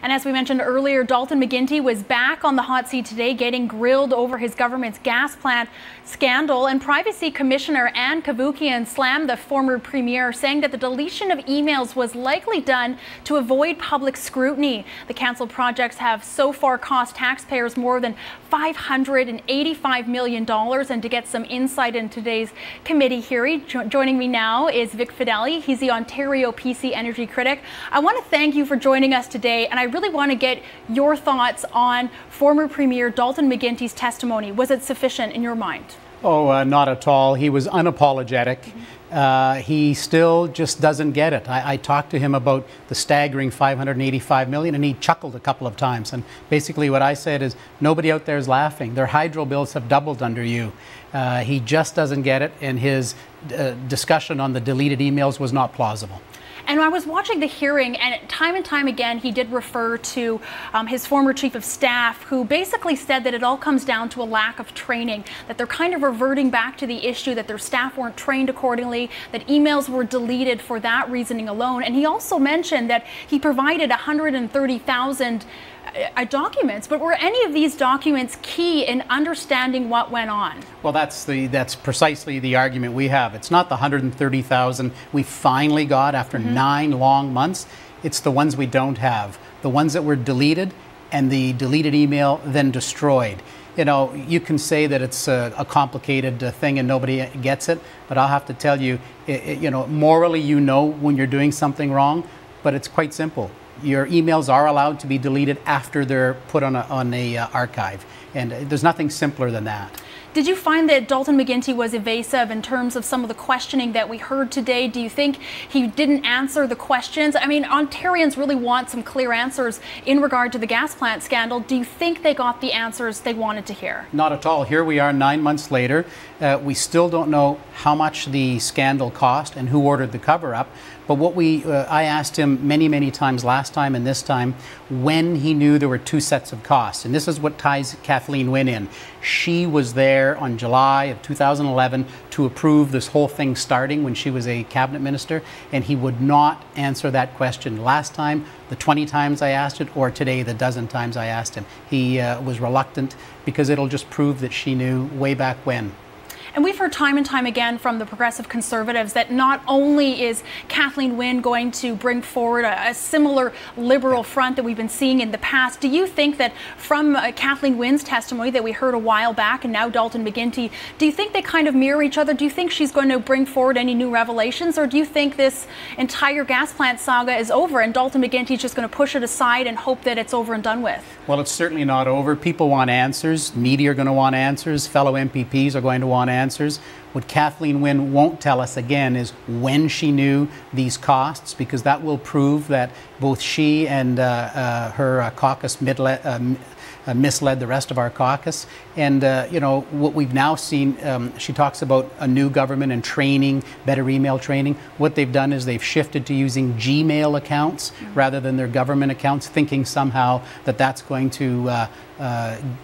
And as we mentioned earlier, Dalton McGuinty was back on the hot seat today, getting grilled over his government's gas plant scandal. And Privacy Commissioner Ann Cavoukian slammed the former premier, saying that the deletion of emails was likely done to avoid public scrutiny. The cancelled projects have so far cost taxpayers more than $585 million. And to get some insight in today's committee hearing, joining me now is Vic Fedeli. He's the Ontario PC Energy Critic. I want to thank you for joining us today, and I really want to get your thoughts on former Premier Dalton McGuinty's testimony. Was it sufficient in your mind? Oh, not at all. He was unapologetic. He still just doesn't get it. I talked to him about the staggering $585 million, and he chuckled a couple of times. And basically what I said is, nobody out there is laughing. Their hydro bills have doubled under you. He just doesn't get it, and his discussion on the deleted emails was not plausible. And I was watching the hearing, and time again, he did refer to his former chief of staff, who basically said that it all comes down to a lack of training, that they're kind of reverting back to the issue that their staff weren't trained accordingly, that emails were deleted for that reasoning alone. And he also mentioned that he provided 130,000 documents, but were any of these documents key in understanding what went on? Well, that's precisely the argument we have. It's not the 130,000 we finally got after 9 long months. It's the ones we don't have, the ones that were deleted, and the deleted email then destroyed. You know, you can say that it's a complicated thing and nobody gets it, but I'll have to tell you, you know, morally you know when you're doing something wrong, but it's quite simple. Your emails are allowed to be deleted after they're put on a archive, and there's nothing simpler than that. Did you find that Dalton McGuinty was evasive in terms of some of the questioning that we heard today? Do you think he didn't answer the questions? I mean, Ontarians really want some clear answers in regard to the gas plant scandal. Do you think they got the answers they wanted to hear? Not at all. Here we are 9 months later. We still don't know how much the scandal cost and who ordered the cover-up. But what I asked him many times last time and this time when he knew there were 2 sets of costs. And this is what ties Kathleen Wynne in. She was there on July of 2011 to approve this whole thing starting when she was a cabinet minister, and he would not answer that question last time, the 20 times I asked it, or today the dozen times I asked him. He was reluctant because it'll just prove that she knew way back when. And we've heard time and time again from the Progressive Conservatives that not only is Kathleen Wynne going to bring forward a similar Liberal front that we've been seeing in the past. Do you think that from Kathleen Wynne's testimony that we heard a while back and now Dalton McGuinty, do you think they kind of mirror each other? Do you think she's going to bring forward any new revelations, or do you think this entire gas plant saga is over and Dalton McGuinty is just going to push it aside and hope that it's over and done with? Well, it's certainly not over. People want answers. Media are going to want answers. Fellow MPPs are going to want answers. What Kathleen Wynne won't tell us again is when she knew these costs, because that will prove that both she and her caucus misled the rest of our caucus. And you know, what we've now seen, she talks about a new government and training, better email training. What they've done is they've shifted to using Gmail accounts rather than their government accounts, thinking somehow that that's going to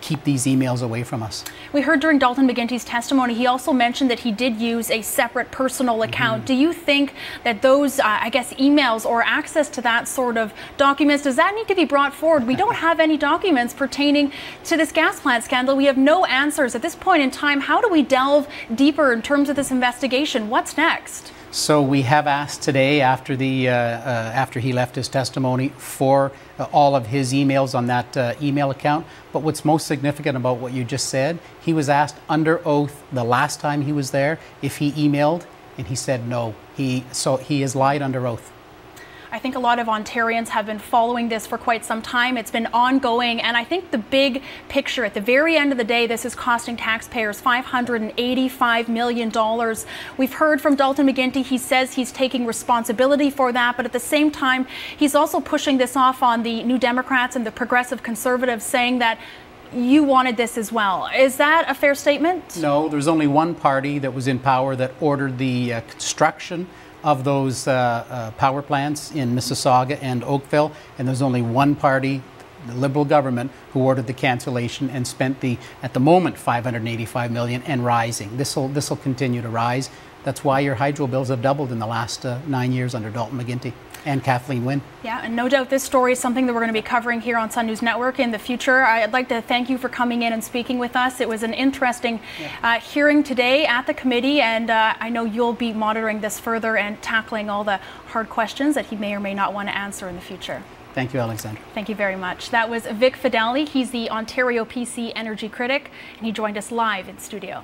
keep these emails away from us. We heard during Dalton McGuinty's testimony, he also mentioned that he did use a separate personal account. Do you think that those, I guess, emails or access to that sort of documents, does that need to be brought forward? We don't have any documents pertaining to this gas plant scandal. We have no answers at this point in time. How do we delve deeper in terms of this investigation? What's next? So we have asked today, after he left his testimony, for all of his emails on that email account. But what's most significant about what you just said, he was asked under oath the last time he was there if he emailed, and he said no. So he has lied under oath. I think a lot of Ontarians have been following this for quite some time. It's been ongoing, and I think the big picture, at the very end of the day, this is costing taxpayers $585 million. We've heard from Dalton McGuinty. He says he's taking responsibility for that, but at the same time, he's also pushing this off on the New Democrats and the Progressive Conservatives, saying that you wanted this as well. Is that a fair statement? No, there's only one party that was in power that ordered the construction of those power plants in Mississauga and Oakville, and there's only one party, the Liberal government, who ordered the cancellation and spent at the moment, $585 million and rising. This will continue to rise. That's why your hydro bills have doubled in the last 9 years under Dalton McGuinty. and Kathleen Wynne. Yeah, and no doubt this story is something that we're going to be covering here on Sun News Network in the future. I'd like to thank you for coming in and speaking with us. It was an interesting hearing today at the committee, and I know you'll be monitoring this further and tackling all the hard questions that he may or may not want to answer in the future. Thank you, Alexandra. Thank you very much. That was Vic Fedeli. He's the Ontario PC Energy Critic, and he joined us live in studio.